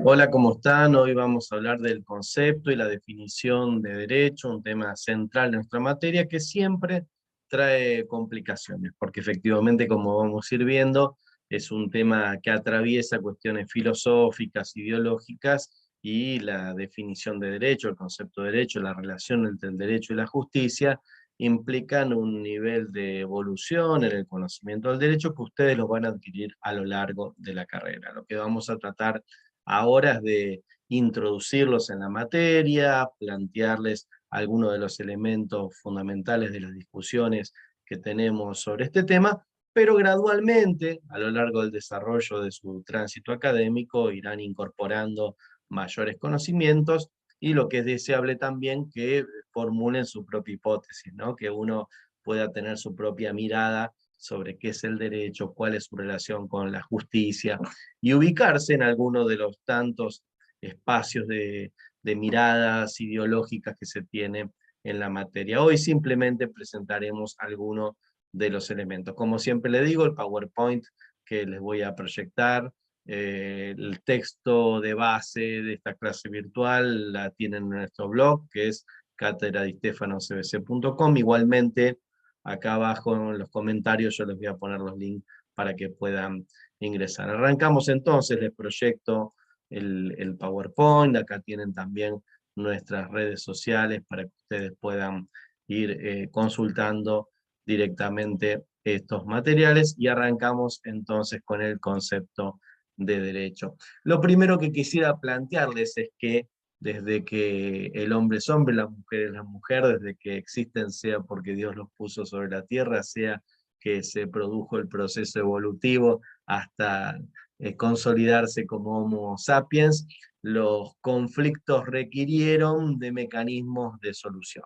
Hola, ¿cómo están? Hoy vamos a hablar del concepto y la definición de derecho, un tema central de nuestra materia que siempre trae complicaciones, porque efectivamente, como vamos a ir viendo, es un tema que atraviesa cuestiones filosóficas, ideológicas, y la definición de derecho, el concepto de derecho, la relación entre el derecho y la justicia, implican un nivel de evolución en el conocimiento del derecho que ustedes los van a adquirir a lo largo de la carrera. Lo que vamos a tratar ahora es de introducirlos en la materia, plantearles algunos de los elementos fundamentales de las discusiones que tenemos sobre este tema, pero gradualmente, a lo largo del desarrollo de su tránsito académico, irán incorporando mayores conocimientos y lo que es deseable también que formulen su propia hipótesis, ¿no? Que uno pueda tener su propia mirada sobre qué es el derecho, cuál es su relación con la justicia, y ubicarse en alguno de los tantos espacios de miradas ideológicas que se tienen en la materia. Hoy simplemente presentaremos algunos de los elementos. Como siempre le digo, el PowerPoint que les voy a proyectar, el texto de base de esta clase virtual la tienen en nuestro blog, que es cátedradistefano.cbc.com. Igualmente, acá abajo en los comentarios yo les voy a poner los links para que puedan ingresar. Arrancamos entonces, les proyecto el PowerPoint, acá tienen también nuestras redes sociales para que ustedes puedan ir consultando directamente estos materiales, y arrancamos entonces con el concepto de derecho. Lo primero que quisiera plantearles es que desde que el hombre es hombre, la mujer es la mujer, desde que existen, sea porque Dios los puso sobre la tierra, sea que se produjo el proceso evolutivo hasta consolidarse como Homo sapiens, los conflictos requirieron de mecanismos de solución.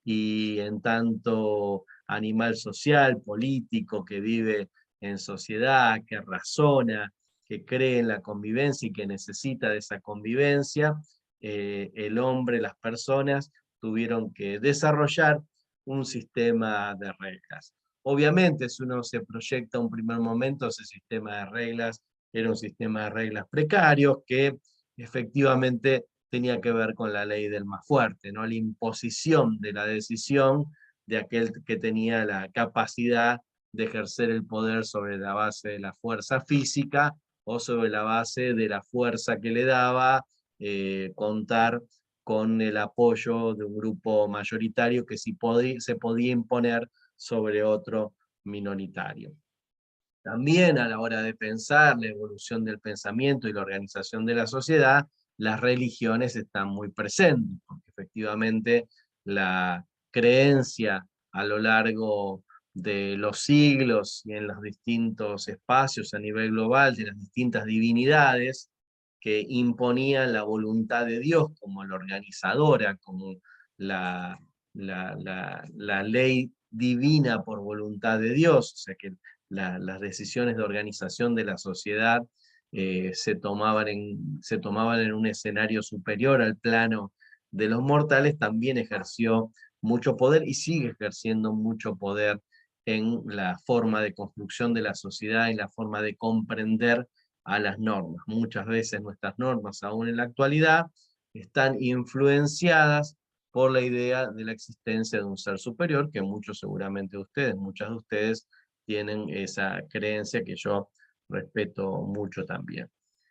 Y en tanto animal social, político, que vive en sociedad, que razona, que cree en la convivencia y que necesita de esa convivencia, el hombre, las personas, tuvieron que desarrollar un sistema de reglas. Obviamente, si uno se proyecta un primer momento, ese sistema de reglas era un sistema de reglas precarios que efectivamente tenía que ver con la ley del más fuerte, ¿no? La imposición de la decisión de aquel que tenía la capacidad de ejercer el poder sobre la base de la fuerza física o sobre la base de la fuerza que le daba contar con el apoyo de un grupo mayoritario que sí se podía imponer sobre otro minoritario. También a la hora de pensar la evolución del pensamiento y la organización de la sociedad, las religiones están muy presentes, porque efectivamente la creencia a lo largo de los siglos y en los distintos espacios a nivel global de las distintas divinidades que imponían la voluntad de Dios como la organizadora, como la, la ley divina por voluntad de Dios, o sea que las decisiones de organización de la sociedad se tomaban en un escenario superior al plano de los mortales, también ejerció mucho poder y sigue ejerciendo mucho poder en la forma de construcción de la sociedad y la forma de comprender a las normas. Muchas veces nuestras normas, aún en la actualidad, están influenciadas por la idea de la existencia de un ser superior, que muchos seguramente de ustedes, muchas de ustedes tienen esa creencia que yo respeto mucho también.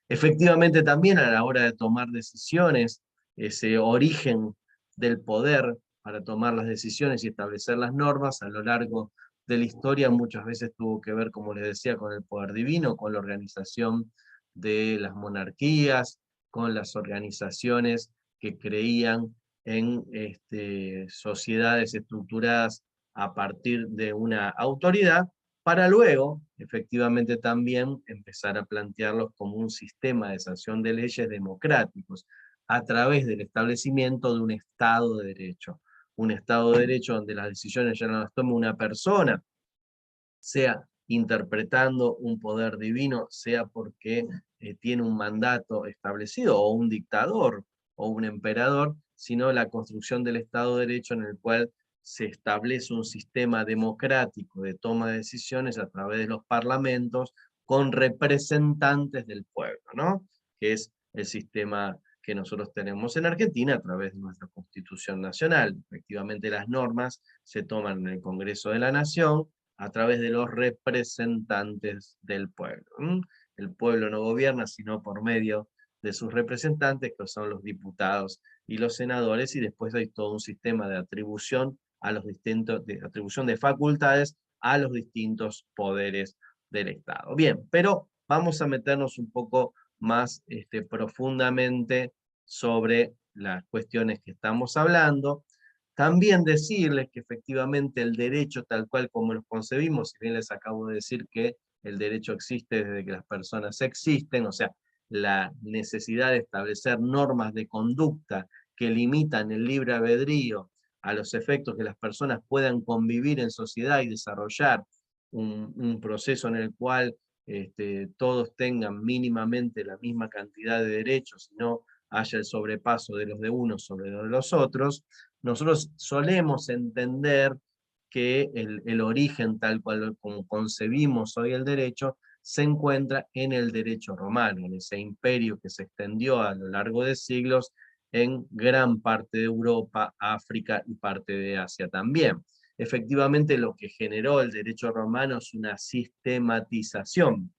Efectivamente también a la hora de tomar decisiones, ese origen del poder para tomar las decisiones y establecer las normas a lo largo de la historia muchas veces tuvo que ver, como les decía, con el poder divino, con la organización de las monarquías, con las organizaciones que creían en sociedades estructuradas a partir de una autoridad, para luego, efectivamente, también empezar a plantearlos como un sistema de sanción de leyes democráticos, a través del establecimiento de un Estado de Derecho. Un Estado de Derecho donde las decisiones ya no las tome una persona, sea interpretando un poder divino, sea porque tiene un mandato establecido, o un dictador, o un emperador, sino la construcción del Estado de Derecho en el cual se establece un sistema democrático de toma de decisiones a través de los parlamentos con representantes del pueblo, ¿no? Que es el sistema que nosotros tenemos en Argentina a través de nuestra Constitución Nacional. Efectivamente, las normas se toman en el Congreso de la Nación a través de los representantes del pueblo. El pueblo no gobierna sino por medio de sus representantes, que son los diputados y los senadores, y después hay todo un sistema de atribución a los distintos, de atribución de facultades a los distintos poderes del Estado. Bien, pero vamos a meternos un poco más profundamente sobre las cuestiones que estamos hablando. También decirles que efectivamente el derecho tal cual como lo concebimos, si bien les acabo de decir que el derecho existe desde que las personas existen, o sea, la necesidad de establecer normas de conducta que limitan el libre albedrío a los efectos que las personas puedan convivir en sociedad y desarrollar un proceso en el cual todos tengan mínimamente la misma cantidad de derechos y no haya el sobrepaso de los de unos sobre los de los otros, nosotros solemos entender que el origen tal cual como concebimos hoy el derecho se encuentra en el derecho romano, en ese imperio que se extendió a lo largo de siglos en gran parte de Europa, África y parte de Asia también. Efectivamente, lo que generó el derecho romano es una sistematización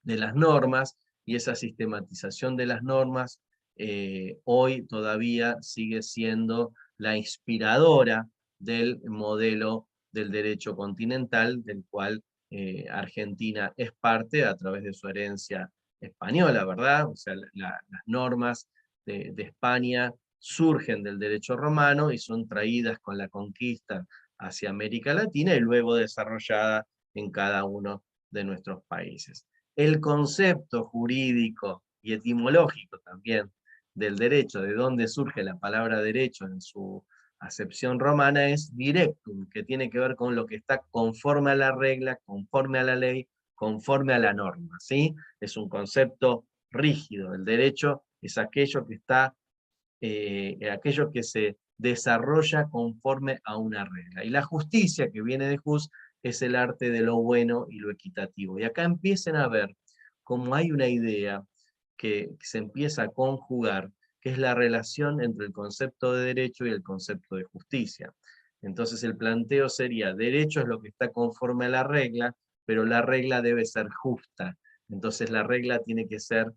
de las normas, y esa sistematización de las normas hoy todavía sigue siendo la inspiradora del modelo del derecho continental, del cual Argentina es parte a través de su herencia española, ¿verdad? O sea, las normas de España surgen del derecho romano y son traídas con la conquista hacia América Latina y luego desarrolladas en cada uno de nuestros países. El concepto jurídico y etimológico también del derecho, de dónde surge la palabra derecho en su acepción romana, es directum, que tiene que ver con lo que está conforme a la regla, conforme a la ley, conforme a la norma, ¿sí? Es un concepto rígido. El derecho es aquello que está, aquello que se desarrolla conforme a una regla. Y la justicia, que viene de jus, es el arte de lo bueno y lo equitativo. Y acá empiecen a ver cómo hay una idea que se empieza a conjugar, que es la relación entre el concepto de derecho y el concepto de justicia. Entonces el planteo sería, derecho es lo que está conforme a la regla, pero la regla debe ser justa. Entonces la regla tiene que ser,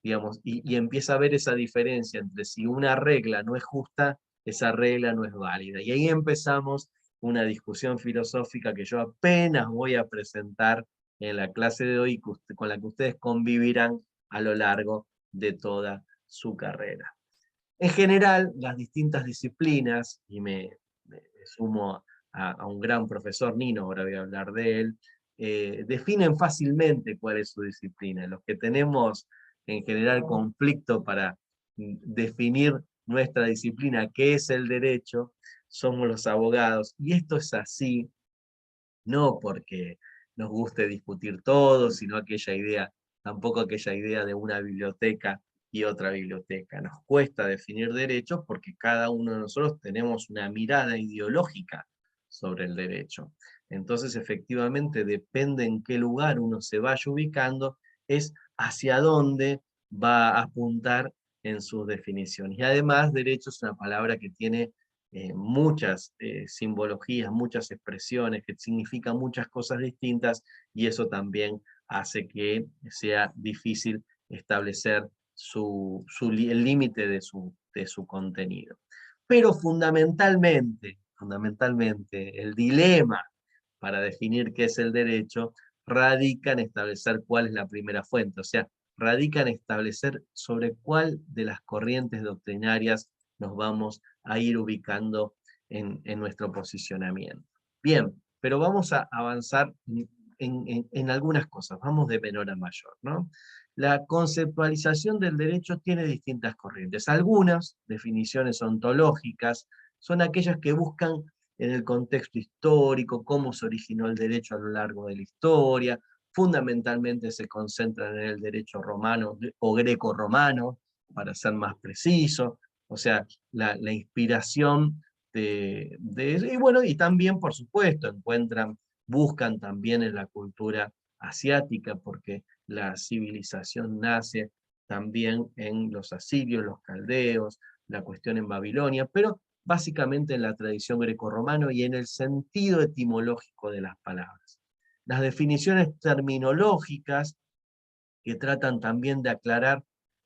digamos, y empieza a ver esa diferencia entre si una regla no es justa, esa regla no es válida. Y ahí empezamos una discusión filosófica que yo apenas voy a presentar en la clase de hoy, con la que ustedes convivirán a lo largo de toda su carrera. En general, las distintas disciplinas, y me sumo a un gran profesor, Nino, ahora voy a hablar de él, definen fácilmente cuál es su disciplina. Los que tenemos en general conflicto para definir nuestra disciplina, qué es el derecho, somos los abogados. Y esto es así, no porque nos guste discutir todo, sino aquella idea, tampoco aquella idea de una biblioteca y otra biblioteca. Nos cuesta definir derechos porque cada uno de nosotros tenemos una mirada ideológica sobre el derecho. Entonces, efectivamente, depende en qué lugar uno se vaya ubicando, es hacia dónde va a apuntar en sus definiciones. Y además, derecho es una palabra que tiene muchas simbologías, muchas expresiones, que significan muchas cosas distintas, y eso también hace que sea difícil establecer el límite de su contenido. Pero fundamentalmente, el dilema para definir qué es el derecho radica en establecer cuál es la primera fuente, o sea, radica en establecer sobre cuál de las corrientes doctrinarias nos vamos a ir ubicando en nuestro posicionamiento. Bien, pero vamos a avanzar en algunas cosas, vamos de menor a mayor, ¿no? La conceptualización del derecho tiene distintas corrientes. Algunas definiciones ontológicas son aquellas que buscan en el contexto histórico, cómo se originó el derecho a lo largo de la historia, fundamentalmente se concentran en el derecho romano o greco-romano, para ser más preciso, o sea, la inspiración y bueno, y también, por supuesto, buscan también en la cultura asiática, porque la civilización nace también en los asirios, los caldeos, la cuestión en Babilonia, pero básicamente en la tradición grecorromana y en el sentido etimológico de las palabras. Las definiciones terminológicas que tratan también de aclarar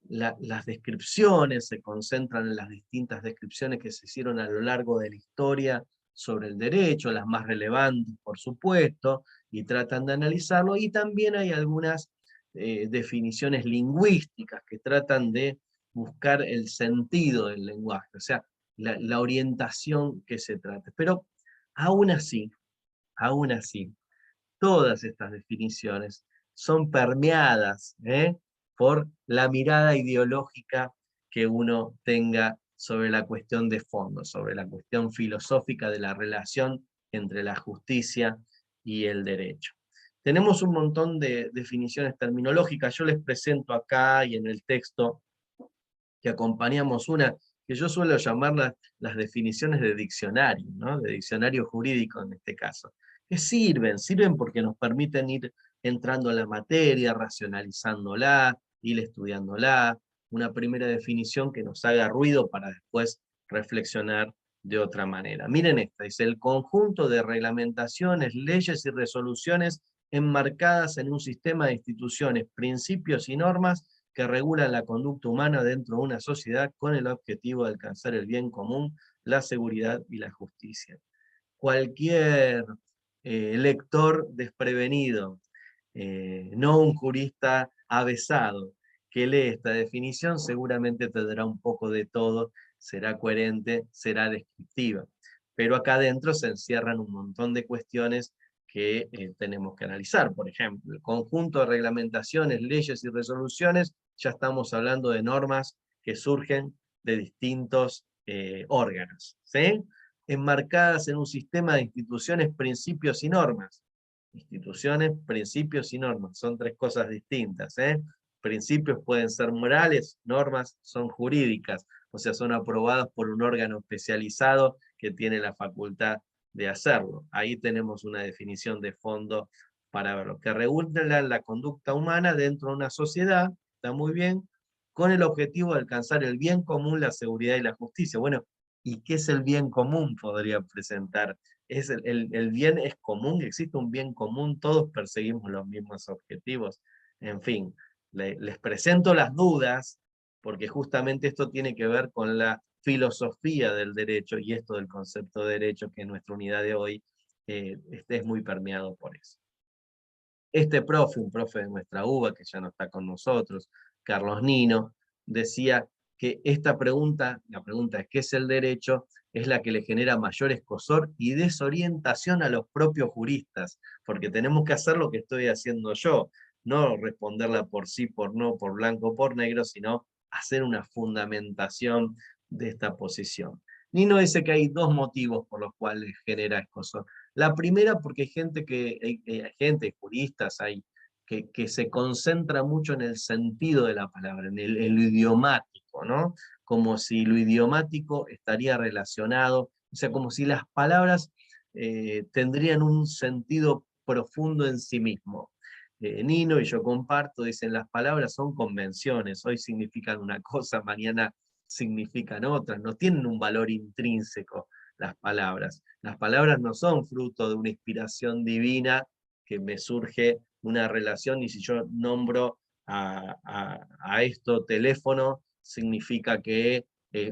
las descripciones, se concentran en las distintas descripciones que se hicieron a lo largo de la historia sobre el derecho, las más relevantes, por supuesto, y tratan de analizarlo, y también hay algunas definiciones lingüísticas que tratan de buscar el sentido del lenguaje, o sea, la orientación que se trate. Pero aún así, todas estas definiciones son permeadas por la mirada ideológica que uno tenga sobre la cuestión de fondo, sobre la cuestión filosófica de la relación entre la justicia y el derecho. Tenemos un montón de definiciones terminológicas, yo les presento acá y en el texto que acompañamos una que yo suelo llamar las definiciones de diccionario, ¿no? De diccionario jurídico en este caso, que sirven porque nos permiten ir entrando en la materia, racionalizándola, ir estudiándola, una primera definición que nos haga ruido para después reflexionar de otra manera. Miren esta, dice: el conjunto de reglamentaciones, leyes y resoluciones enmarcadas en un sistema de instituciones, principios y normas que regulan la conducta humana dentro de una sociedad con el objetivo de alcanzar el bien común, la seguridad y la justicia. Cualquier lector desprevenido, no un jurista avesado, que lee esta definición seguramente tendrá un poco de todo, será coherente, será descriptiva. Pero acá adentro se encierran un montón de cuestiones que tenemos que analizar. Por ejemplo, el conjunto de reglamentaciones, leyes y resoluciones, ya estamos hablando de normas que surgen de distintos órganos, ¿sí? Enmarcadas en un sistema de instituciones, principios y normas. Instituciones, principios y normas, son tres cosas distintas. Principios pueden ser morales, normas son jurídicas, o sea, son aprobadas por un órgano especializado que tiene la facultad de hacerlo. Ahí tenemos una definición de fondo para verlo, que regula la conducta humana dentro de una sociedad, está muy bien, con el objetivo de alcanzar el bien común, la seguridad y la justicia. Bueno, ¿y qué es el bien común? Podría presentar. El bien es común, existe un bien común, todos perseguimos los mismos objetivos. En fin, les presento las dudas, porque justamente esto tiene que ver con la filosofía del derecho, y esto del concepto de derecho, que en nuestra unidad de hoy es muy permeado por eso. Este profe, un profe de nuestra UBA, que ya no está con nosotros, Carlos Nino, decía que esta pregunta, la pregunta es ¿qué es el derecho?, es la que le genera mayor escozor y desorientación a los propios juristas, porque tenemos que hacer lo que estoy haciendo yo, no responderla por sí, por no, por blanco, por negro, sino hacer una fundamentación de esta posición. Nino dice que hay dos motivos por los cuales genera escozor. La primera, porque hay gente, juristas, que se concentra mucho en el sentido de la palabra, en el idiomático, ¿no? Como si lo idiomático estaría relacionado, o sea, como si las palabras tendrían un sentido profundo en sí mismo. Nino, y yo comparto, dicen: las palabras son convenciones, hoy significan una cosa, mañana significan otras, no tienen un valor intrínseco las palabras. Las palabras no son fruto de una inspiración divina que me surge una relación, y si yo nombro a esto teléfono, significa que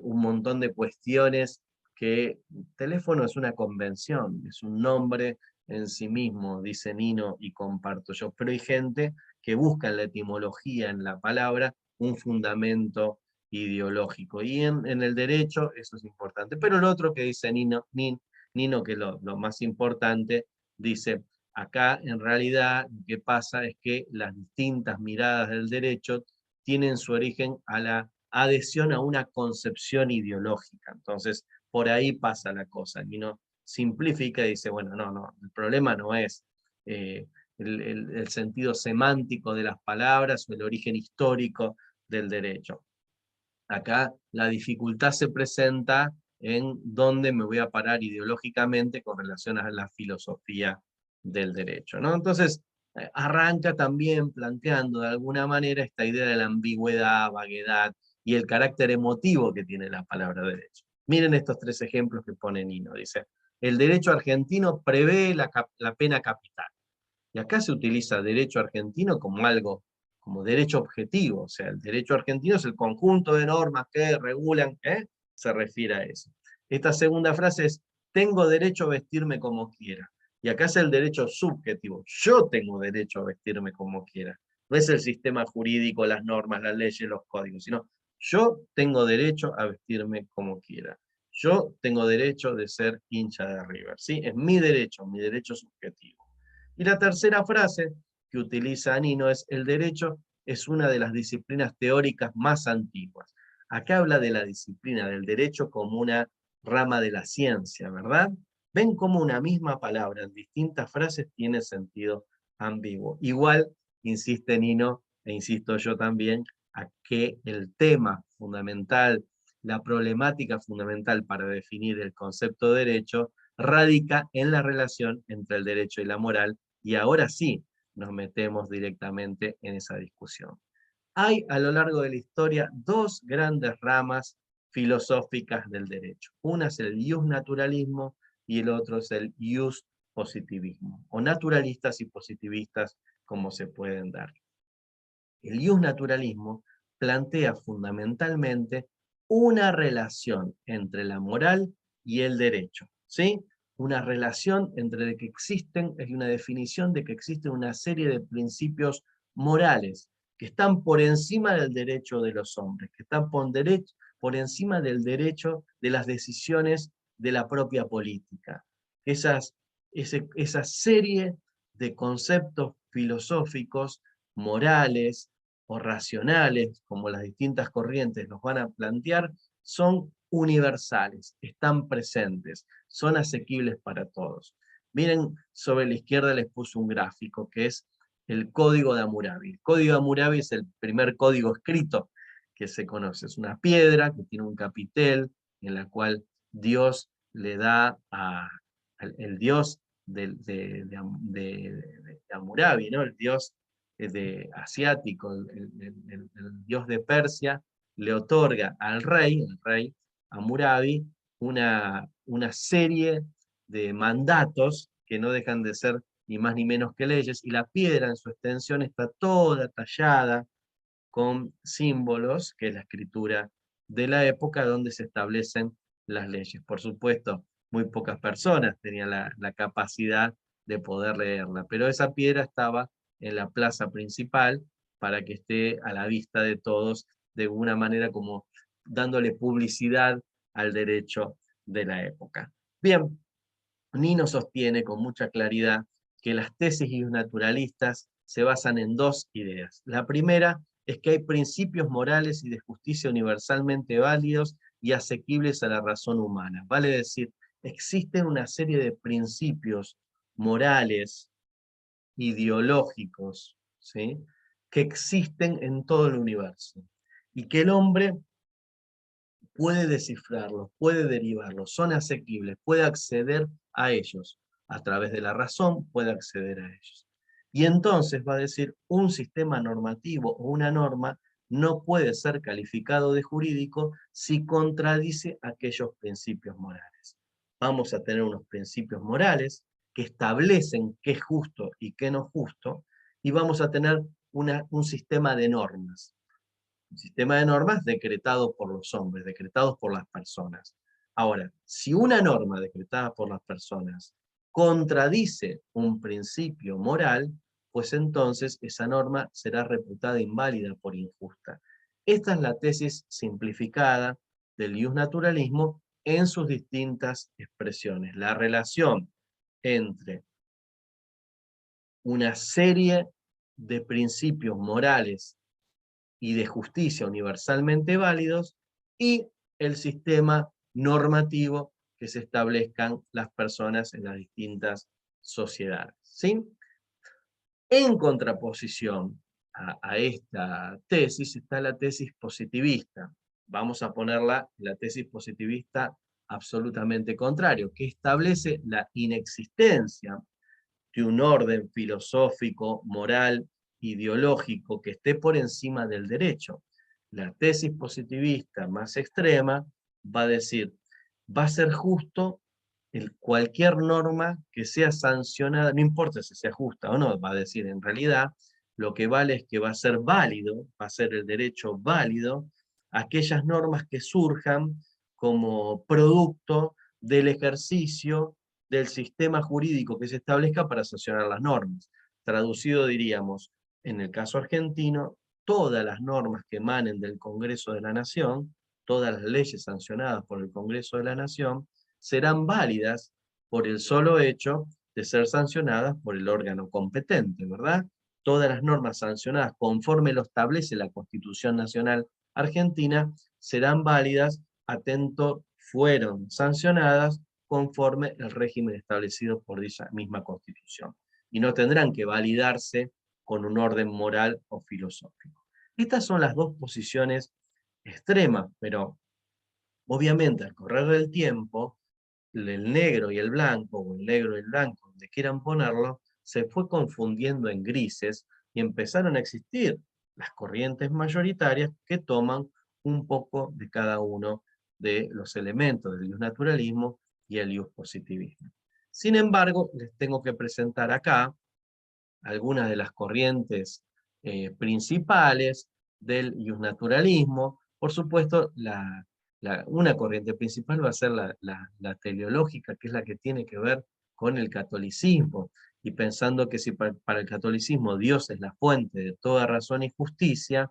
un montón de cuestiones, que teléfono es una convención, es un nombre en sí mismo, dice Nino, y comparto yo. Pero hay gente que busca en la etimología, en la palabra, un fundamento ideológico. Y en el derecho eso es importante. Pero lo otro que dice Nino, que es lo más importante, dice: acá en realidad lo que pasa es que las distintas miradas del derecho tienen su origen a la adhesión a una concepción ideológica. Entonces, por ahí pasa la cosa. Nino simplifica y dice: bueno, no, el problema no es el sentido semántico de las palabras o el origen histórico del derecho. Acá la dificultad se presenta en dónde me voy a parar ideológicamente con relación a la filosofía del derecho, ¿no? Entonces, arranca también planteando de alguna manera esta idea de la ambigüedad, vaguedad y el carácter emotivo que tiene la palabra derecho. Miren estos 3 ejemplos que pone Nino. Dice, el derecho argentino prevé la pena capital. Y acá se utiliza derecho argentino como algo, como derecho objetivo. O sea, el derecho argentino es el conjunto de normas que regulan, se refiere a eso. Esta segunda frase es, tengo derecho a vestirme como quiera. Y acá es el derecho subjetivo. Yo tengo derecho a vestirme como quiera. No es el sistema jurídico, las normas, las leyes, los códigos, sino yo tengo derecho a vestirme como quiera. Yo tengo derecho de ser hincha de River. ¿Sí? Es mi derecho subjetivo. Y la tercera frase que utiliza Nino es, el derecho es una de las disciplinas teóricas más antiguas. Acá habla de la disciplina del derecho como una rama de la ciencia, ¿verdad? Ven cómo una misma palabra en distintas frases tiene sentido ambiguo. Igual, insiste Nino, e insisto yo también, a que el tema fundamental, la problemática fundamental para definir el concepto de derecho, radica en la relación entre el derecho y la moral, y ahora sí nos metemos directamente en esa discusión. Hay a lo largo de la historia 2 grandes ramas filosóficas del derecho. Una es el ius naturalismo y el otro es el ius positivismo, o naturalistas y positivistas como se pueden dar. El ius naturalismo plantea fundamentalmente una relación entre la moral y el derecho, ¿sí? Una relación entre que existen, es una definición de que existen una serie de principios morales que están por encima del derecho de los hombres, que están por encima del derecho de las decisiones de la propia política. Esa serie de conceptos filosóficos, morales, o racionales, como las distintas corrientes nos van a plantear, son universales, están presentes, son asequibles para todos. Miren, sobre la izquierda les puse un gráfico que es el Código de Hammurabi. El Código de Hammurabi es el primer código escrito que se conoce. Es una piedra que tiene un capitel en la cual Dios le da el Dios de Hammurabi, ¿no? El Dios asiático, el dios de Persia, le otorga al rey, el rey Hammurabi, una serie de mandatos que no dejan de ser ni más ni menos que leyes, y la piedra en su extensión está toda tallada con símbolos, que es la escritura de la época donde se establecen las leyes. Por supuesto, muy pocas personas tenían la capacidad de poder leerla, pero esa piedra estaba en la plaza principal para que esté a la vista de todos, de una manera como dándole publicidad al derecho de la época. Bien, Nino sostiene con mucha claridad que las tesis naturalistas se basan en 2 ideas. La primera es que hay principios morales y de justicia universalmente válidos y asequibles a la razón humana. Vale decir, existen una serie de principios morales, ideológicos, ¿sí?, que existen en todo el universo, y que el hombre puede descifrarlos, puede derivarlos, son asequibles, puede acceder a ellos. A través de la razón puede acceder a ellos. Y entonces va a decir, un sistema normativo o una norma no puede ser calificado de jurídico si contradice aquellos principios morales. Vamos a tener unos principios morales que establecen qué es justo y qué no es justo, y vamos a tener un sistema de normas. Un sistema de normas decretado por los hombres, decretados por las personas. Ahora, si una norma decretada por las personas contradice un principio moral, pues entonces esa norma será reputada inválida por injusta. Esta es la tesis simplificada del iusnaturalismo en sus distintas expresiones. La relación entre una serie de principios morales y de justicia universalmente válidos, y el sistema normativo que se establezcan las personas en las distintas sociedades, ¿sí? En contraposición a esta tesis está la tesis positivista. Vamos a ponerla, la tesis positivista absolutamente contrario, que establece la inexistencia de un orden filosófico, moral, ideológico que esté por encima del derecho. La tesis positivista más extrema va a decir, va a ser justo cualquier norma que sea sancionada, no importa si sea justa o no, va a decir en realidad, lo que vale es que va a ser válido, va a ser el derecho válido, aquellas normas que surjan como producto del ejercicio del sistema jurídico que se establezca para sancionar las normas. Traducido diríamos, en el caso argentino, todas las normas que emanen del Congreso de la Nación, todas las leyes sancionadas por el Congreso de la Nación, serán válidas por el solo hecho de ser sancionadas por el órgano competente, ¿verdad? Todas las normas sancionadas conforme lo establece la Constitución Nacional Argentina serán válidas, atento, fueron sancionadas conforme el régimen establecido por dicha misma Constitución. Y no tendrán que validarse con un orden moral o filosófico. Estas son las dos posiciones extremas, pero obviamente al correr del tiempo, el negro y el blanco, o el negro y el blanco, donde quieran ponerlo, se fue confundiendo en grises y empezaron a existir las corrientes mayoritarias que toman un poco de cada uno de los elementos del naturalismo y el positivismo. Sin embargo, les tengo que presentar acá algunas de las corrientes principales del naturalismo. Por supuesto, una corriente principal va a ser la teleológica, que es la que tiene que ver con el catolicismo, y pensando que si para el catolicismo Dios es la fuente de toda razón y justicia,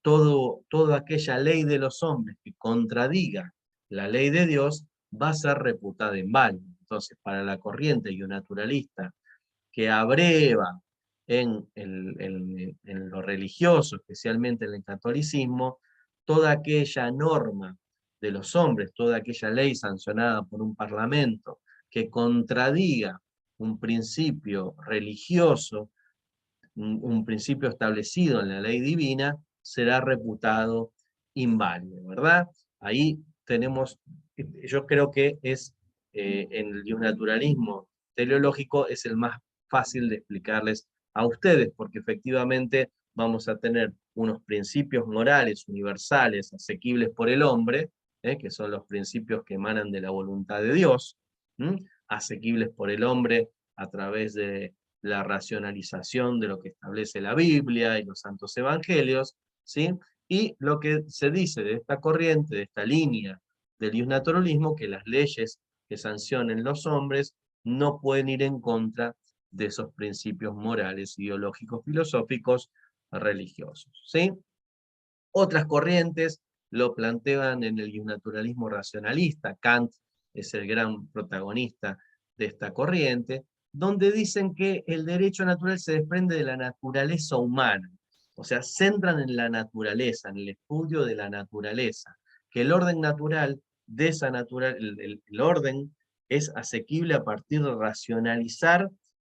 toda aquella ley de los hombres que contradiga la ley de Dios va a ser reputada inválida. Entonces, para la corriente naturalista que abreva en lo religioso, especialmente en el catolicismo, toda aquella norma de los hombres, toda aquella ley sancionada por un parlamento que contradiga un principio religioso, un principio establecido en la ley divina, será reputado inválido, ¿verdad? Ahí tenemos, yo creo que es, en el naturalismo teleológico es el más fácil de explicarles a ustedes, porque efectivamente vamos a tener unos principios morales universales, asequibles por el hombre, que son los principios que emanan de la voluntad de Dios, asequibles por el hombre a través de la racionalización de lo que establece la Biblia y los santos evangelios, ¿sí? Y lo que se dice de esta corriente, de esta línea del naturalismo, que las leyes que sancionen los hombres no pueden ir en contra de esos principios morales, ideológicos, filosóficos, religiosos, ¿sí? Otras corrientes lo plantean en el naturalismo racionalista. Kant es el gran protagonista de esta corriente, donde dicen que el derecho natural se desprende de la naturaleza humana, o sea, centran en la naturaleza, en el estudio de la naturaleza, que el orden natural de esa el orden es asequible a partir de racionalizar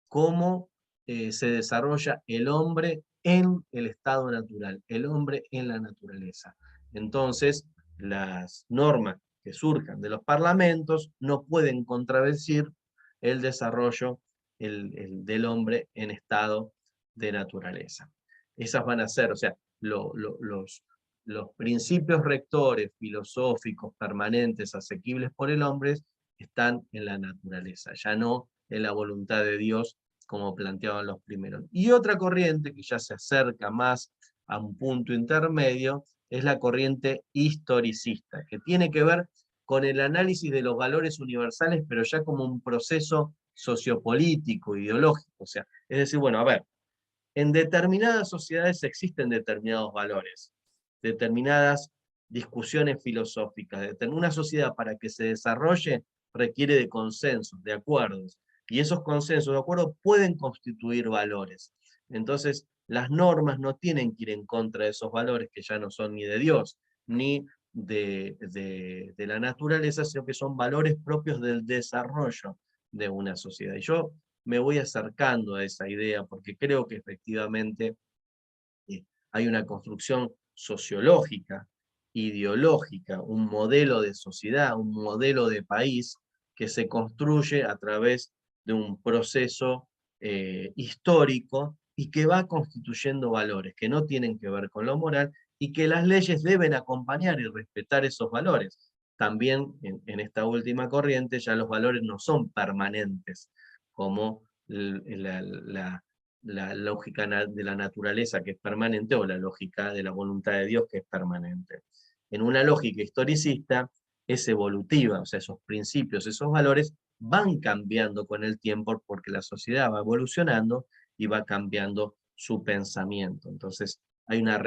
cómo se desarrolla el hombre en el estado natural, el hombre en la naturaleza. Entonces, las normas que surjan de los parlamentos no pueden contradecir el desarrollo del hombre en estado de naturaleza. Esas van a ser, o sea, los principios rectores filosóficos permanentes asequibles por el hombre están en la naturaleza, ya no en la voluntad de Dios como planteaban los primeros. Y otra corriente que ya se acerca más a un punto intermedio es la corriente historicista, que tiene que ver con el análisis de los valores universales, pero ya como un proceso sociopolítico, ideológico. O sea, es decir, bueno, a ver, en determinadas sociedades existen determinados valores, determinadas discusiones filosóficas. Una sociedad para que se desarrolle requiere de consensos, de acuerdos, y esos consensos de acuerdos pueden constituir valores. Entonces, las normas no tienen que ir en contra de esos valores que ya no son ni de Dios, ni de la naturaleza, sino que son valores propios del desarrollo de una sociedad. Y yo me voy acercando a esa idea porque creo que efectivamente hay una construcción sociológica, ideológica, un modelo de sociedad, un modelo de país que se construye a través de un proceso histórico y que va constituyendo valores que no tienen que ver con lo moral y que las leyes deben acompañar y respetar esos valores. También en esta última corriente ya los valores no son permanentes, como la lógica de la naturaleza que es permanente o la lógica de la voluntad de Dios que es permanente. En una lógica historicista es evolutiva, o sea, esos principios, esos valores van cambiando con el tiempo porque la sociedad va evolucionando y va cambiando su pensamiento. Entonces hay una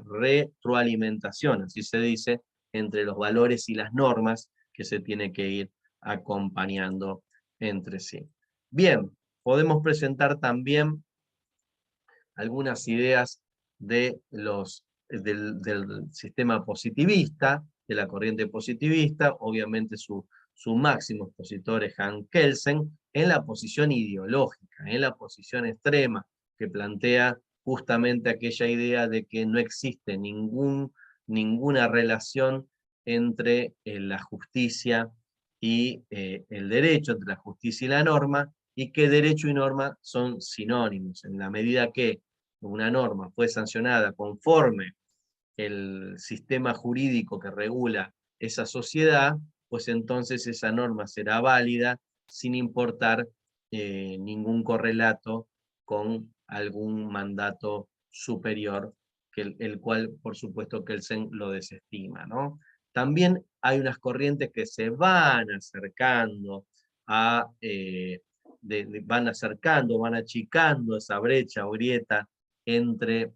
retroalimentación, así se dice, entre los valores y las normas que se tiene que ir acompañando entre sí. Bien, podemos presentar también algunas ideas del sistema positivista, de la corriente positivista, obviamente su máximo expositor es Hans Kelsen, en la posición ideológica, en la posición extrema, que plantea justamente aquella idea de que no existe ninguna relación entre la justicia y el derecho, entre la justicia y la norma, y que derecho y norma son sinónimos, en la medida que una norma fue sancionada conforme el sistema jurídico que regula esa sociedad, pues entonces esa norma será válida sin importar ningún correlato con algún mandato superior, el cual por supuesto Kelsen lo desestima, ¿no? También hay unas corrientes que se van acercando van achicando esa brecha o grieta entre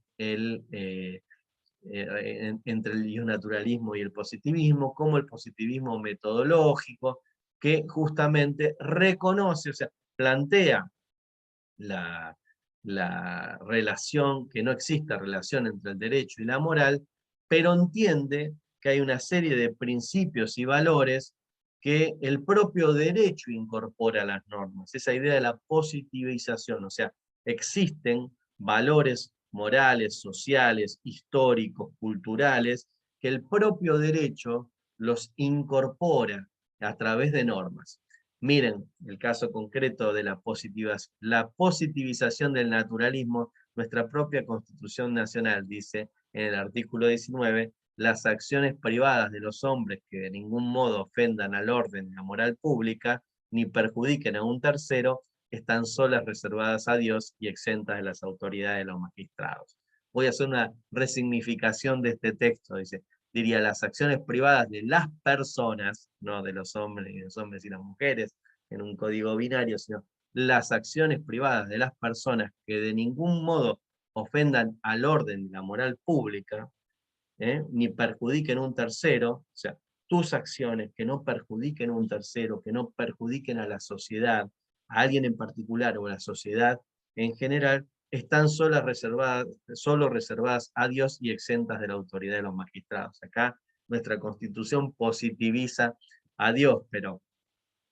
entre el naturalismo y el positivismo, como el positivismo metodológico, que justamente reconoce, o sea, plantea la, la relación, que no exista relación entre el derecho y la moral, pero entiende que hay una serie de principios y valores que el propio derecho incorpora a las normas, esa idea de la positivización, o sea, existen valores morales, sociales, históricos, culturales, que el propio derecho los incorpora a través de normas. Miren el caso concreto de la positivización del naturalismo. Nuestra propia Constitución Nacional dice en el artículo 19, las acciones privadas de los hombres que de ningún modo ofendan al orden y la moral pública, ni perjudiquen a un tercero, están solas reservadas a Dios y exentas de las autoridades de los magistrados. Voy a hacer una resignificación de este texto, diría las acciones privadas de las personas, no de los hombres y las mujeres en un código binario, sino las acciones privadas de las personas que de ningún modo ofendan al orden y la moral pública, ni perjudiquen a un tercero, o sea, tus acciones que no perjudiquen a un tercero, que no perjudiquen a la sociedad, a alguien en particular o a la sociedad en general, están solo reservadas a Dios y exentas de la autoridad de los magistrados. Acá nuestra Constitución positiviza a Dios, pero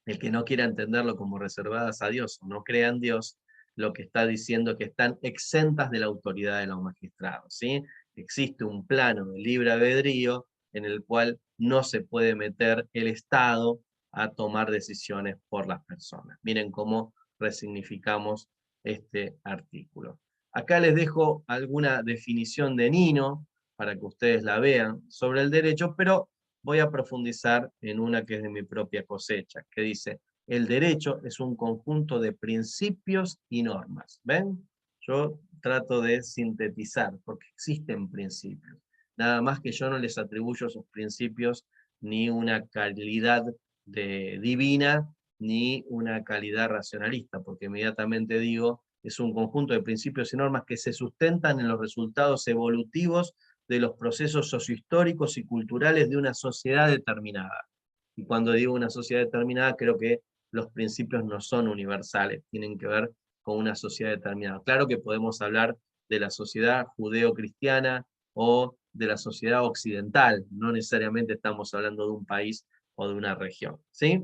el que no quiera entenderlo como reservadas a Dios o no crea en Dios, lo que está diciendo es que están exentas de la autoridad de los magistrados, ¿sí? Existe un plano de libre albedrío en el cual no se puede meter el Estado a tomar decisiones por las personas. Miren cómo resignificamos este artículo. Acá les dejo alguna definición de Nino, para que ustedes la vean, sobre el derecho, pero voy a profundizar en una que es de mi propia cosecha, que dice, el derecho es un conjunto de principios y normas. ¿Ven? Yo trato de sintetizar, porque existen principios. Nada más que yo no les atribuyo a esos principios ni una calidad divina, ni una calidad racionalista, porque inmediatamente digo, es un conjunto de principios y normas que se sustentan en los resultados evolutivos de los procesos sociohistóricos y culturales de una sociedad determinada. Y cuando digo una sociedad determinada, creo que los principios no son universales, tienen que ver con una sociedad determinada. Claro que podemos hablar de la sociedad judeo-cristiana o de la sociedad occidental, no necesariamente estamos hablando de un país o de una región, ¿sí?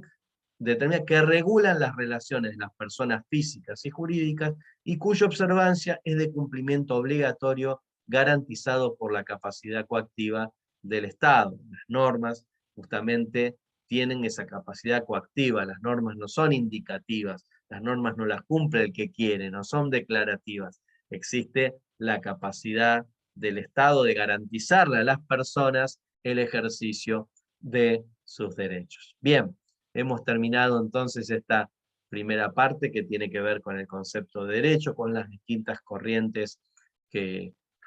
Determina que regulan las relaciones de las personas físicas y jurídicas y cuya observancia es de cumplimiento obligatorio garantizado por la capacidad coactiva del Estado. Las normas justamente tienen esa capacidad coactiva, las normas no son indicativas, Las normas no las cumple el que quiere, no son declarativas. Existe la capacidad del Estado de garantizarle a las personas el ejercicio de sus derechos. Bien, hemos terminado entonces esta primera parte que tiene que ver con el concepto de derecho, con las distintas corrientes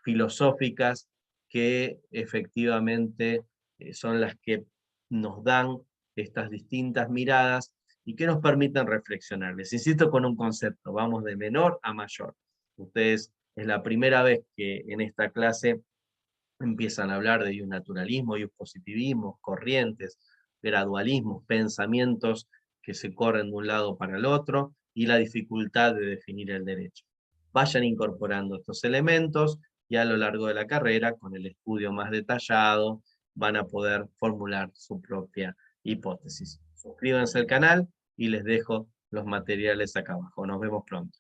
filosóficas que efectivamente son las que nos dan estas distintas miradas y que nos permiten reflexionar. Les insisto con un concepto, vamos de menor a mayor. Ustedes es la primera vez que en esta clase empiezan a hablar de naturalismo y positivismo, corrientes, gradualismos, pensamientos que se corren de un lado para el otro y la dificultad de definir el derecho. Vayan incorporando estos elementos y a lo largo de la carrera, con el estudio más detallado, van a poder formular su propia hipótesis. Suscríbanse al canal y les dejo los materiales acá abajo. Nos vemos pronto.